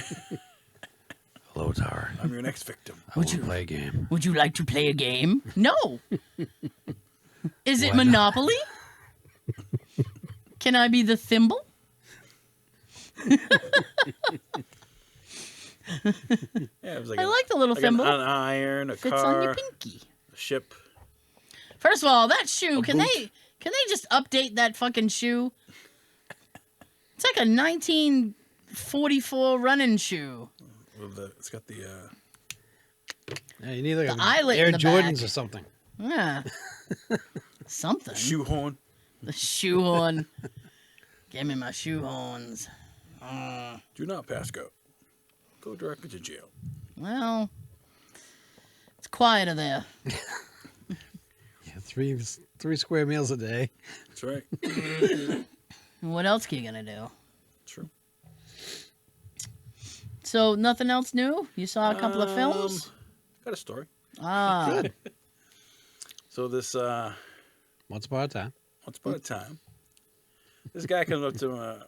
Speaker 3: Hello, Tower.
Speaker 2: I'm your next victim.
Speaker 3: Would you play a game?
Speaker 1: Would you like to play a game? No. Is it
Speaker 3: Why not?
Speaker 1: Monopoly? Can I be the thimble?
Speaker 2: Yeah, it was like
Speaker 1: I like the little
Speaker 2: like
Speaker 1: thimble.
Speaker 2: an iron, a
Speaker 1: Fits
Speaker 2: car,
Speaker 1: on your pinky.
Speaker 2: a ship.
Speaker 1: First of all, that shoe, can
Speaker 2: boot.
Speaker 1: they just update that fucking shoe? It's like a 1944 running shoe.
Speaker 2: With it's got the
Speaker 3: Yeah, you need like
Speaker 1: The eyelet
Speaker 3: Air
Speaker 1: in the
Speaker 3: Jordans
Speaker 1: back.
Speaker 3: or something.
Speaker 1: Yeah. Something.
Speaker 2: shoehorn.
Speaker 1: The shoehorn. Give me my shoehorns.
Speaker 2: Do not pass go. Go directly to jail.
Speaker 1: Well, it's quieter there.
Speaker 3: Yeah, three square meals a day.
Speaker 2: That's right.
Speaker 1: What else are you gonna do?
Speaker 2: True.
Speaker 1: So nothing else new? You saw a couple of films?
Speaker 2: Got a story.
Speaker 1: Ah,
Speaker 3: Good.
Speaker 2: So this
Speaker 3: Once upon a time.
Speaker 2: once upon a time, this guy comes up to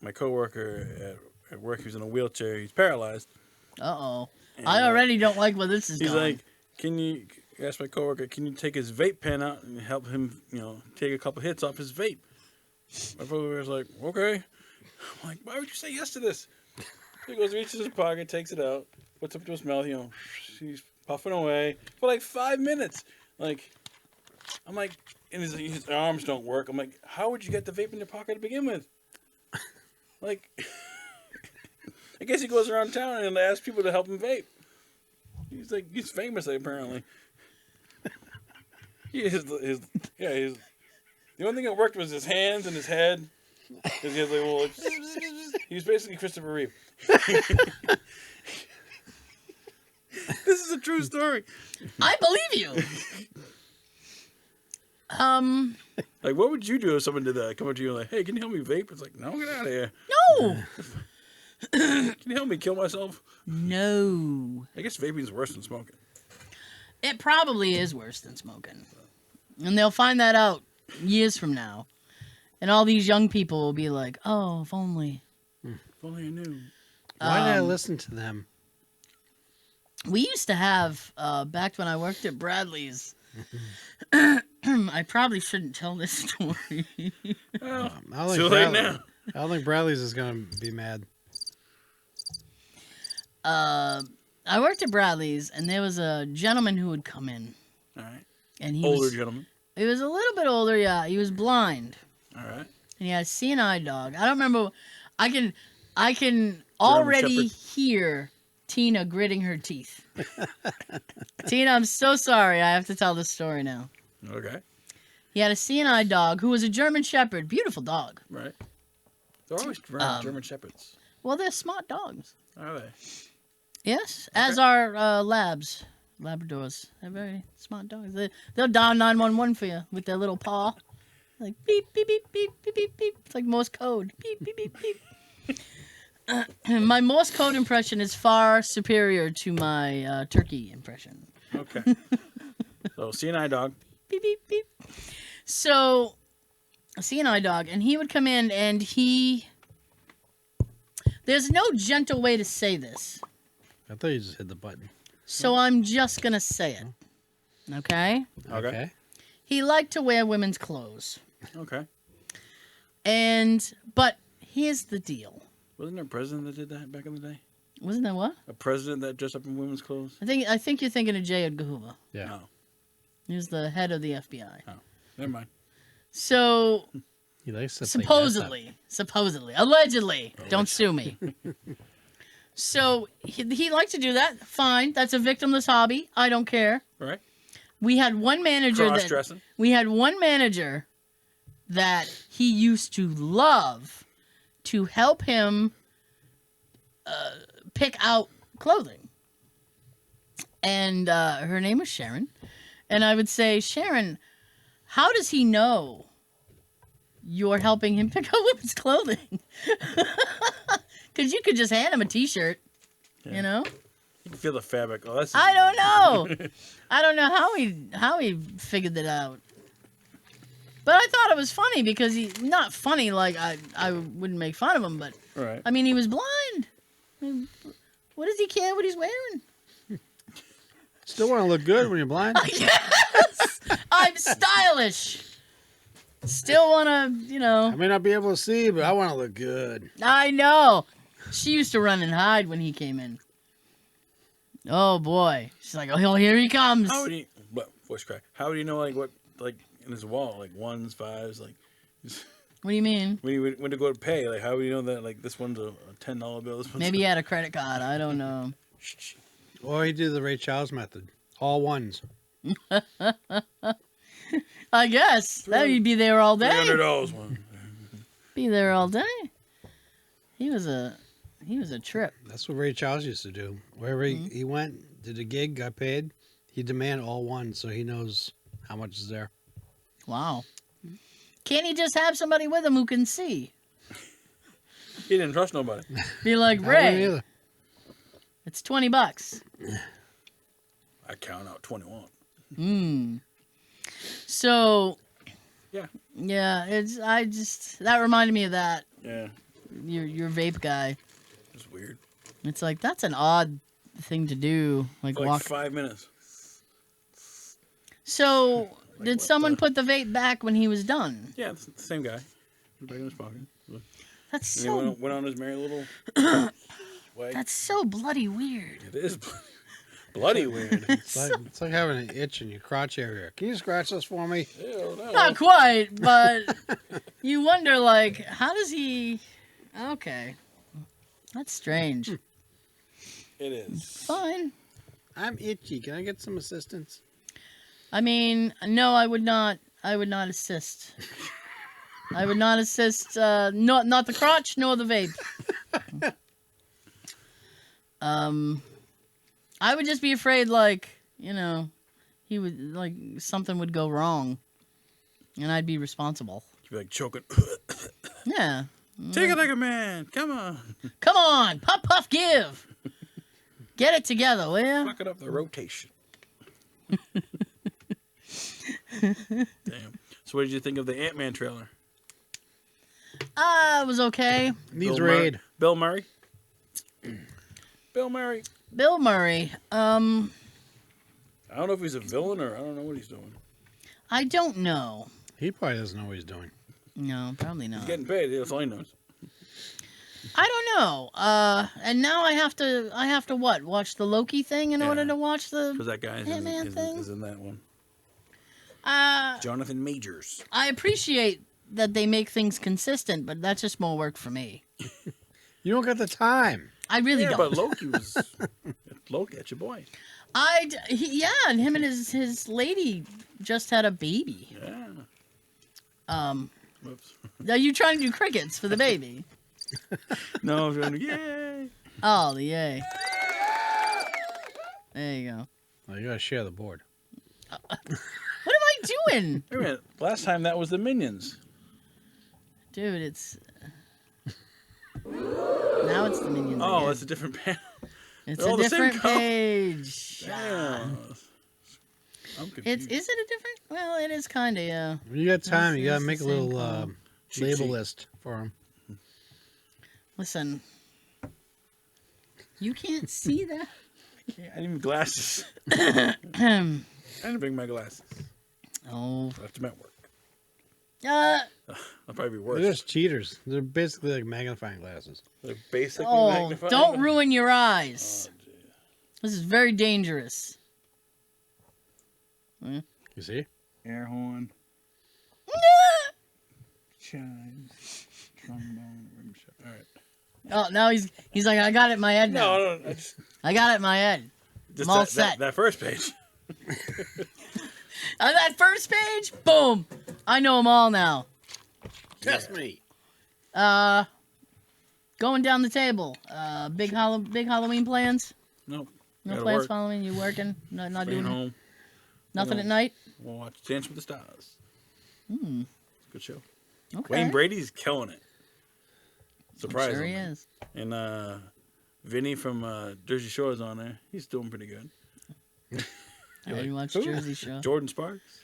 Speaker 2: my coworker at work. He was in a wheelchair. He's paralyzed.
Speaker 1: uh-oh.
Speaker 2: And,
Speaker 1: I already don't like where this is
Speaker 2: He's
Speaker 1: going.
Speaker 2: like, "Can you?" I asked my coworker, "Can you take his vape pen out and help him? Take a couple hits off his vape?" My coworker's like, "Okay." I'm like, "Why would you say yes to this?" He goes, reaches his pocket, takes it out, puts it up to his mouth. He's puffing away for like 5 minutes. Like, I'm like, and his arms don't work. I'm like, how would you get the vape in your pocket to begin with? Like, I guess he goes around town and asks people to help him vape. He's famous apparently. The only thing that worked was his hands and his head. 'Cause he has he was basically Christopher Reeve. This is a true story.
Speaker 1: I believe you.
Speaker 2: Like, what would you do if someone did that? Come up to you and like, "Hey, can you help me vape?" It's like, "No, get out of here.
Speaker 1: No.
Speaker 2: Can you help me kill myself?"
Speaker 1: No.
Speaker 2: I guess vaping's worse than smoking.
Speaker 1: It probably is worse than smoking. And they'll find that out years from now. And all these young people will be like, oh, if only.
Speaker 2: If only I knew.
Speaker 3: Why did I listen to them?
Speaker 1: We used to have, back when I worked at Bradley's, I probably shouldn't tell this story.
Speaker 2: Well,
Speaker 3: I don't
Speaker 2: too
Speaker 3: think
Speaker 2: late
Speaker 3: Bradley-
Speaker 2: now.
Speaker 3: I don't think Bradley's is gonna be mad.
Speaker 1: I worked at Bradley's, and there was a gentleman who would come in.
Speaker 2: All right.
Speaker 1: And he
Speaker 2: Older
Speaker 1: was,
Speaker 2: gentleman.
Speaker 1: he was a little bit older, yeah. He was blind.
Speaker 2: All right.
Speaker 1: And he had a seeing-eye dog. I don't remember. I can already
Speaker 2: Shepherd.
Speaker 1: hear Tina gritting her teeth. Tina, I'm so sorry. I have to tell this story now.
Speaker 2: Okay.
Speaker 1: He had a CNI dog who was a German Shepherd. Beautiful dog.
Speaker 2: Right. They're always running German Shepherds.
Speaker 1: Well, they're smart dogs.
Speaker 2: Are they?
Speaker 1: Yes, as are Labradors. They're very smart dogs. They'll dial 911 for you with their little paw. Like beep, beep, beep, beep, beep, beep, beep. It's like Morse code. Beep, beep, beep, beep. My Morse code impression is far superior to my turkey impression.
Speaker 2: Okay. So, CNI dog.
Speaker 1: Beep, beep, beep. So, a CNI dog, and he would come in and there's no gentle way to say this.
Speaker 3: I thought you just hit the button.
Speaker 1: So I'm just going to say it. Okay?
Speaker 2: Okay.
Speaker 1: He liked to wear women's clothes.
Speaker 2: Okay.
Speaker 1: But here's the deal.
Speaker 2: Wasn't there a president that did that back in the day?
Speaker 1: Wasn't that what?
Speaker 2: A president that dressed up in women's clothes?
Speaker 1: I think you're thinking of J. Edgar Hoover.
Speaker 3: Yeah.
Speaker 2: No.
Speaker 1: He was the head of the FBI.
Speaker 2: Oh. Never mind.
Speaker 1: So
Speaker 3: He likes to
Speaker 1: supposedly, allegedly, don't sue me. So he liked to do that. Fine, that's a victimless hobby. I don't care.
Speaker 2: Right.
Speaker 1: We had one manager
Speaker 2: Cross-dressing.
Speaker 1: that he used to love to help him pick out clothing. And her name was Sharon. And I would say, Sharon, how does he know you're helping him pick out women's clothing? Because you could just hand him a T-shirt, you know?
Speaker 2: You can feel the fabric. Oh, that's.
Speaker 1: I don't know. I don't know how he figured that out. But I thought it was funny because not funny like I wouldn't make fun of him, but
Speaker 2: Right.
Speaker 1: I mean, he was blind. I mean, what does he care what he's wearing?
Speaker 3: Still want to look good when you're blind.
Speaker 1: Yes, I'm stylish. Still want to,
Speaker 3: I may not be able to see, but I want to look good.
Speaker 1: I know. She used to run and hide when he came in. Oh boy, she's like, oh, here he comes.
Speaker 2: How would he? What voice crack? How would he know what in his wall ones, fives,
Speaker 1: What do you mean?
Speaker 2: when to go to pay? How would you know that this one's a $10 bill? This one's
Speaker 1: Maybe he had a credit card. I don't know.
Speaker 3: Or he did the Ray Charles method. All ones.
Speaker 1: I guess that would be there all day.
Speaker 2: $300 one.
Speaker 1: Be there all day. He was a trip.
Speaker 3: That's what Ray Charles used to do. Wherever he went, did a gig, got paid, he'd demand all ones so he knows how much is there.
Speaker 1: Wow. Can't he just have somebody with him who can see?
Speaker 2: He didn't trust nobody.
Speaker 1: Be like,
Speaker 3: I wouldn't
Speaker 1: Ray,
Speaker 3: either.
Speaker 1: it's $20.
Speaker 2: I count out 21.
Speaker 1: So,
Speaker 2: Yeah.
Speaker 1: yeah, that reminded me of that.
Speaker 2: Yeah.
Speaker 1: Your vape guy.
Speaker 2: It's weird.
Speaker 1: It's like, that's an odd thing to do.
Speaker 2: For
Speaker 1: walk.
Speaker 2: 5 minutes.
Speaker 1: So, did
Speaker 2: what
Speaker 1: someone
Speaker 2: the-
Speaker 1: put the vape back when he was done?
Speaker 2: Yeah, it's the same guy. Back in his pocket. And
Speaker 1: That's
Speaker 2: he
Speaker 1: so
Speaker 2: went on his merry little way.
Speaker 1: that's so bloody weird.
Speaker 2: It is bloody weird.
Speaker 3: It's like having an itch in your crotch area. Can you scratch this for me?
Speaker 2: Ew, no.
Speaker 1: Not quite, but you wonder, how does he... Okay. That's strange.
Speaker 2: It is.
Speaker 1: Fine.
Speaker 3: I'm itchy. Can I get some assistance?
Speaker 1: I mean, no, I would not assist. I would not assist, not the crotch, nor the vape. I would just be afraid, he would, something would go wrong. And I'd be responsible.
Speaker 2: You'd be like choking.
Speaker 1: Yeah.
Speaker 2: Take it like a man. Come on.
Speaker 1: Come on, puff, puff, give. Get it together, will ya?
Speaker 2: Fuck it up the rotation. Damn. So what did you think of the Ant-Man trailer?
Speaker 1: It was okay.
Speaker 3: Needs
Speaker 2: Bill
Speaker 3: raid.
Speaker 2: Murray. Bill Murray. Bill Murray.
Speaker 1: Bill Murray.
Speaker 2: I don't know if he's a villain or I don't know what he's doing.
Speaker 1: I don't know.
Speaker 3: He probably doesn't know what he's doing.
Speaker 1: No, probably not.
Speaker 2: He's getting paid. That's all he knows.
Speaker 1: I don't know. And now I have to what? Watch the Loki thing in order to watch
Speaker 2: Because
Speaker 1: the
Speaker 2: that guy
Speaker 1: Ant-Man thing?
Speaker 2: is in that one.
Speaker 1: Uh,
Speaker 2: Jonathan Majors.
Speaker 1: I appreciate that they make things consistent, but that's just more work for me.
Speaker 3: You don't got the time.
Speaker 1: I really
Speaker 2: Yeah,
Speaker 1: don't.
Speaker 2: but Loki was... Loki, that's your boy.
Speaker 1: And him and his lady just had a baby.
Speaker 2: Yeah. Whoops.
Speaker 1: Are you trying to do crickets for the baby?
Speaker 2: No, I'm trying to. Yay!
Speaker 1: Oh, the yay. There you go.
Speaker 3: Oh, you gotta share the board.
Speaker 1: What am I doing?
Speaker 2: Wait a minute. Last time that was the Minions.
Speaker 1: Dude, it's... Now it's the Minions
Speaker 2: Oh,
Speaker 1: again.
Speaker 2: that's a different panel.
Speaker 1: It's
Speaker 2: they're
Speaker 1: a
Speaker 2: all the same
Speaker 1: different
Speaker 2: color.
Speaker 1: page.
Speaker 2: Damn. I'm confused.
Speaker 1: Is it a different? Well, it is kind of, yeah.
Speaker 3: When you got time, you
Speaker 1: It's
Speaker 3: gotta
Speaker 1: the
Speaker 3: make a
Speaker 1: same
Speaker 3: little
Speaker 1: color.
Speaker 2: Cheat
Speaker 3: label
Speaker 2: sheet.
Speaker 3: list for them.
Speaker 1: Listen. You can't see that?
Speaker 2: I didn't even glasses.
Speaker 1: Oh.
Speaker 2: I didn't bring my glasses. That's them at work. That'll probably be worse.
Speaker 3: They're just cheaters. They're basically like magnifying glasses.
Speaker 2: They're basically
Speaker 1: Oh,
Speaker 2: magnifying.
Speaker 1: don't ruin your eyes.
Speaker 2: Oh, geez.
Speaker 1: This is very dangerous.
Speaker 3: You see?
Speaker 2: Air horn. Chimes. Trombone. Rim shot. All right.
Speaker 1: Oh, now he's like, I got it in my head now.
Speaker 2: No, I just
Speaker 1: I got it in my head.
Speaker 2: just
Speaker 1: I'm all
Speaker 2: that,
Speaker 1: set.
Speaker 2: that first page.
Speaker 1: On that first page, boom. I know them all now.
Speaker 3: Test me.
Speaker 1: Going down the table. Big Halloween plans?
Speaker 2: Nope.
Speaker 1: No
Speaker 2: Gotta
Speaker 1: plans
Speaker 2: work.
Speaker 1: following? You working? Not
Speaker 2: Staying
Speaker 1: doing
Speaker 2: home.
Speaker 1: nothing
Speaker 2: No.
Speaker 1: at night?
Speaker 2: We'll watch Dance with the Stars.
Speaker 1: Hmm.
Speaker 2: Good show.
Speaker 1: Okay.
Speaker 2: Wayne Brady's killing it.
Speaker 1: I'm
Speaker 2: Surprisingly.
Speaker 1: sure he is.
Speaker 2: And Vinny from Jersey Shore is on there. He's doing pretty good.
Speaker 1: I didn't watch
Speaker 2: Who?
Speaker 1: Jersey Show.
Speaker 2: Jordan Sparks.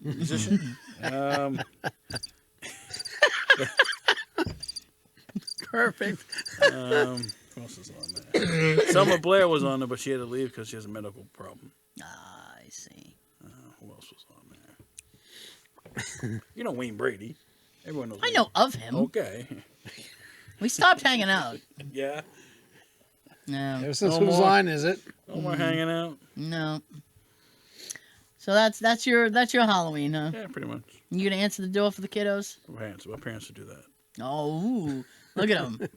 Speaker 2: Musician.
Speaker 3: Perfect.
Speaker 2: Who else is on there? Selma Blair was on there, but she had to leave because she has a medical problem.
Speaker 1: Ah, I see.
Speaker 2: Who else was on there? You know Wayne Brady. Everyone knows.
Speaker 1: I
Speaker 2: Wayne.
Speaker 1: know of him.
Speaker 2: Okay.
Speaker 1: We stopped hanging out.
Speaker 2: Yeah.
Speaker 1: No.
Speaker 3: Ever since
Speaker 2: No
Speaker 3: whose
Speaker 2: more.
Speaker 3: line is it?
Speaker 2: No more hanging out.
Speaker 1: No. So that's your Halloween, huh?
Speaker 2: Yeah, pretty much.
Speaker 1: You gonna answer the door for the kiddos?
Speaker 2: My parents would do that.
Speaker 1: Oh, ooh, look at them.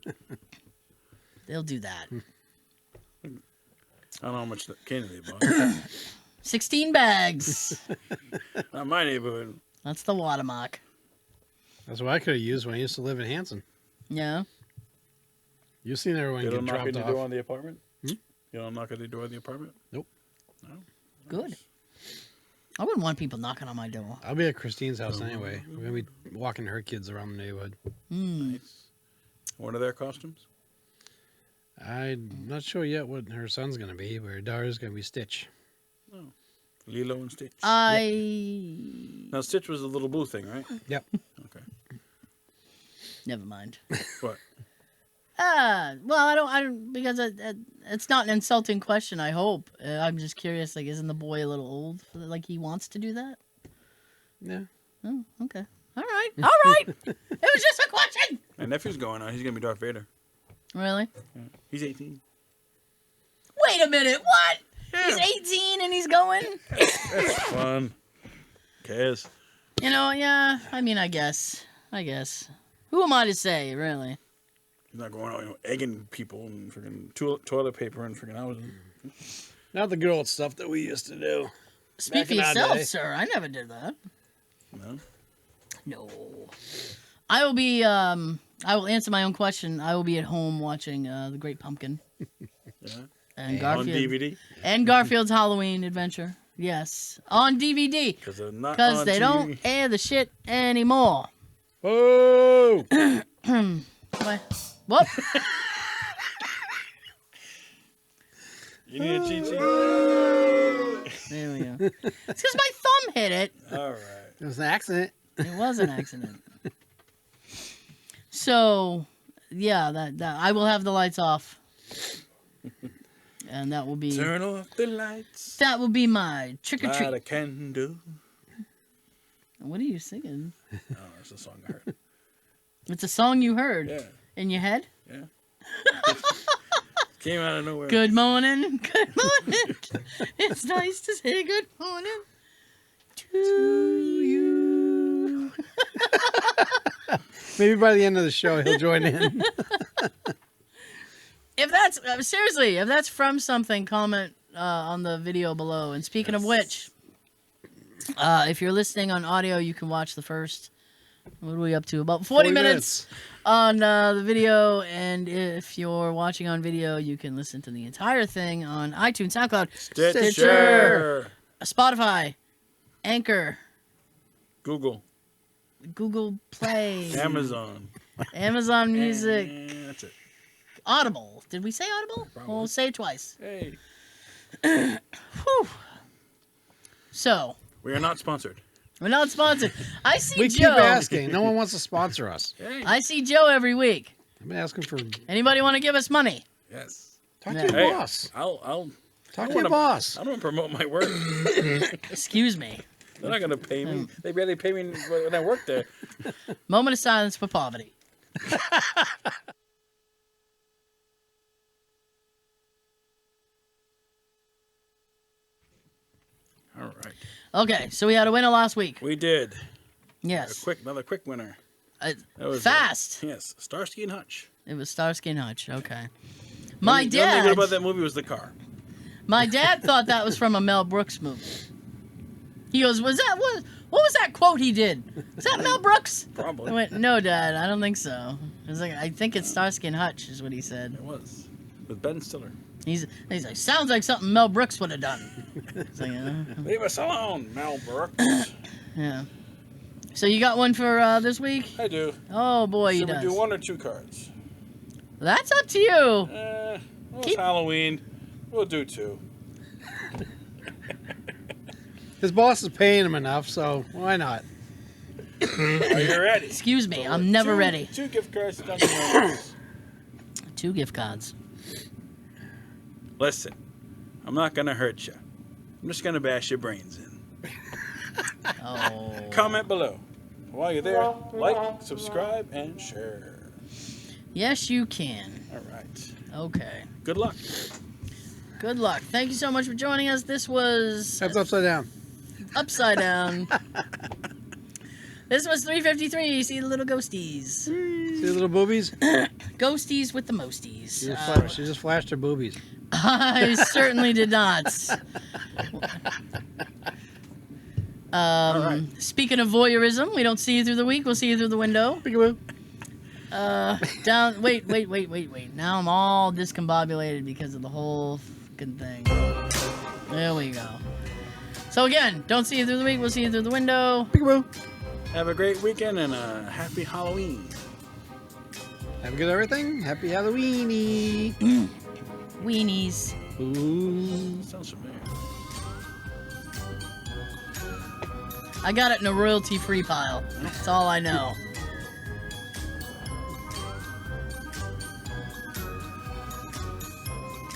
Speaker 1: They'll do that.
Speaker 2: I don't know how much candy they bought.
Speaker 1: 16 bags.
Speaker 2: Not my neighborhood.
Speaker 1: That's the watermark.
Speaker 3: That's what I could have used when I used to live in Hanson.
Speaker 1: Yeah.
Speaker 3: You've seen everyone
Speaker 2: You
Speaker 3: get
Speaker 2: don't knock on
Speaker 3: dropped
Speaker 2: the
Speaker 3: off.
Speaker 2: door on the apartment?
Speaker 3: Hmm?
Speaker 2: You don't knock on the door of the apartment?
Speaker 3: Nope.
Speaker 2: No?
Speaker 1: Good. I wouldn't want people knocking on my door.
Speaker 3: I'll be at Christine's house anyway. We're gonna be walking her kids around the neighborhood.
Speaker 1: Hmm.
Speaker 2: Nice. What are their costumes?
Speaker 3: I'm not sure yet what her son's gonna be, but her daughter's gonna be Stitch.
Speaker 2: Lilo and Stitch.
Speaker 1: I
Speaker 2: Now, Stitch was the little blue thing, right?
Speaker 3: Yep.
Speaker 2: Okay.
Speaker 1: never mind.
Speaker 2: What?
Speaker 1: Well, I don't because it's not an insulting question. I hope. I'm just curious. Like, isn't the boy a little old? Like, he wants to do that?
Speaker 3: Yeah.
Speaker 1: Oh, okay. All right. All right. It was just a question.
Speaker 2: My nephew's going on. He's going to be Darth Vader.
Speaker 1: Really?
Speaker 2: Yeah. He's 18.
Speaker 1: Wait a minute. What? He's 18 and he's going?
Speaker 2: That's fun. Cares.
Speaker 1: You know, yeah. I mean, I guess. Who am I to say, really?
Speaker 2: He's not going out, egging people and freaking toilet paper and freaking houses.
Speaker 3: Not the good old stuff that we used to do.
Speaker 1: Speak for
Speaker 3: in our
Speaker 1: yourself,
Speaker 3: day.
Speaker 1: sir. I never did that.
Speaker 2: No?
Speaker 1: No. I will be, I will answer my own question. I will be at home watching The Great Pumpkin.
Speaker 2: Yeah.
Speaker 1: And
Speaker 2: On
Speaker 1: Garfield.
Speaker 2: DVD?
Speaker 1: And Garfield's Halloween Adventure. Yes. On DVD.
Speaker 2: Because they're not
Speaker 1: Because
Speaker 2: on
Speaker 1: they
Speaker 2: TV.
Speaker 1: don't air the shit anymore.
Speaker 3: Oh!
Speaker 1: What? What?
Speaker 2: You need a cheat sheet?
Speaker 1: There we go. It's because my thumb hit it.
Speaker 2: All right.
Speaker 3: It was an accident.
Speaker 1: It was an accident. So, yeah, that I will have the lights off. And that will be
Speaker 2: Turn off the lights.
Speaker 1: that will be my trick or
Speaker 2: Light
Speaker 1: treat.
Speaker 2: a candle.
Speaker 1: What are you singing?
Speaker 2: Oh, that's the song I heard.
Speaker 1: It's a song you heard
Speaker 2: Yeah.
Speaker 1: in your head.
Speaker 2: Yeah. Came out of nowhere.
Speaker 1: Good morning. Good morning. It's nice to say good morning to you.
Speaker 3: Maybe by the end of the show he'll join in.
Speaker 1: If that's seriously, if that's from something, comment on the video below. And speaking of which, If you're listening on audio, you can watch the first. What are we up to? About 40 minutes on the video. And if you're watching on video, you can listen to the entire thing on iTunes, SoundCloud,
Speaker 2: Stitcher.
Speaker 1: Spotify, Anchor,
Speaker 2: Google.
Speaker 1: Play,
Speaker 2: Amazon.
Speaker 1: Amazon Music,
Speaker 2: And that's it.
Speaker 1: Audible. Did we say Audible?
Speaker 2: Probably.
Speaker 1: We'll say it twice.
Speaker 2: Hey.
Speaker 1: Whew. So,
Speaker 2: We are not sponsored.
Speaker 1: we're not sponsored. I see
Speaker 3: We
Speaker 1: Joe.
Speaker 3: keep asking. No one wants to sponsor us.
Speaker 2: Hey.
Speaker 1: I see Joe every week.
Speaker 3: I've been asking for.
Speaker 1: Anybody want to give us money?
Speaker 2: Yes.
Speaker 3: Talk
Speaker 1: Yeah.
Speaker 3: to your
Speaker 2: Hey,
Speaker 3: boss.
Speaker 2: I'll
Speaker 3: Talk
Speaker 2: I
Speaker 3: to your
Speaker 2: wanna-
Speaker 3: boss.
Speaker 2: I don't want to promote my work.
Speaker 1: Excuse me.
Speaker 2: They're not going to pay me. They barely pay me when I work there.
Speaker 1: Moment of silence for poverty.
Speaker 2: All right.
Speaker 1: Okay, so we had a winner last week.
Speaker 2: We did.
Speaker 1: Yes.
Speaker 2: Another quick winner.
Speaker 1: Uh,
Speaker 2: That was
Speaker 1: fast.
Speaker 2: Yes. Starsky and Hutch.
Speaker 1: It was Starsky and Hutch. Okay. My
Speaker 2: The only thing good
Speaker 1: dad.
Speaker 2: about that movie was the car.
Speaker 1: My dad thought that was from a Mel Brooks movie. He goes, what was that quote he did? Is that Mel Brooks? I
Speaker 2: Probably.
Speaker 1: went, no, Dad, I don't think so. I was like, I think it's Starsky and Hutch, is what he said.
Speaker 2: It was. With Ben Stiller.
Speaker 1: He's like, sounds like something Mel Brooks would have done. It's like,
Speaker 2: Leave us alone, Mel Brooks.
Speaker 1: yeah. So you got one for this week?
Speaker 2: I do.
Speaker 1: Oh boy, you
Speaker 2: Should we
Speaker 1: does.
Speaker 2: do 1 or 2 cards?
Speaker 1: That's up to you.
Speaker 2: Well, it's
Speaker 1: Keep-
Speaker 2: Halloween. We'll do 2.
Speaker 3: His boss is paying him enough, so why not?
Speaker 2: Are you ready?
Speaker 1: Excuse me, I'm never ready.
Speaker 2: 2 gift cards to Dunkin' Donuts.
Speaker 1: 2 gift cards.
Speaker 2: Listen, I'm not going to hurt you. I'm just going to bash your brains in.
Speaker 1: Oh.
Speaker 2: Comment below. While you're there, like, subscribe, and share.
Speaker 1: Yes, you can.
Speaker 2: All right.
Speaker 1: Okay.
Speaker 2: Good luck.
Speaker 1: Good luck. Thank you so much for joining us. This was
Speaker 3: That's upside down.
Speaker 1: Upside Down. This was 353. See the little ghosties.
Speaker 3: See the little boobies?
Speaker 1: Ghosties with the mosties.
Speaker 3: She just flashed her boobies.
Speaker 1: I certainly did not.
Speaker 2: right.
Speaker 1: Speaking of voyeurism, we don't see you through the week. We'll see you through the window.
Speaker 3: Peekaboo.
Speaker 1: Down. Wait. Now I'm all discombobulated because of the whole fucking thing. There we go. So again, don't see you through the week. We'll see you through the window.
Speaker 3: Peekaboo.
Speaker 2: Have a great weekend and a happy Halloween.
Speaker 3: Have a good everything. Happy Halloweeny.
Speaker 1: Weenies.
Speaker 3: Ooh.
Speaker 2: Sounds familiar.
Speaker 1: I got it in a royalty-free pile. That's all I know.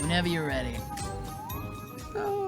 Speaker 1: Whenever you're ready.
Speaker 3: Oh.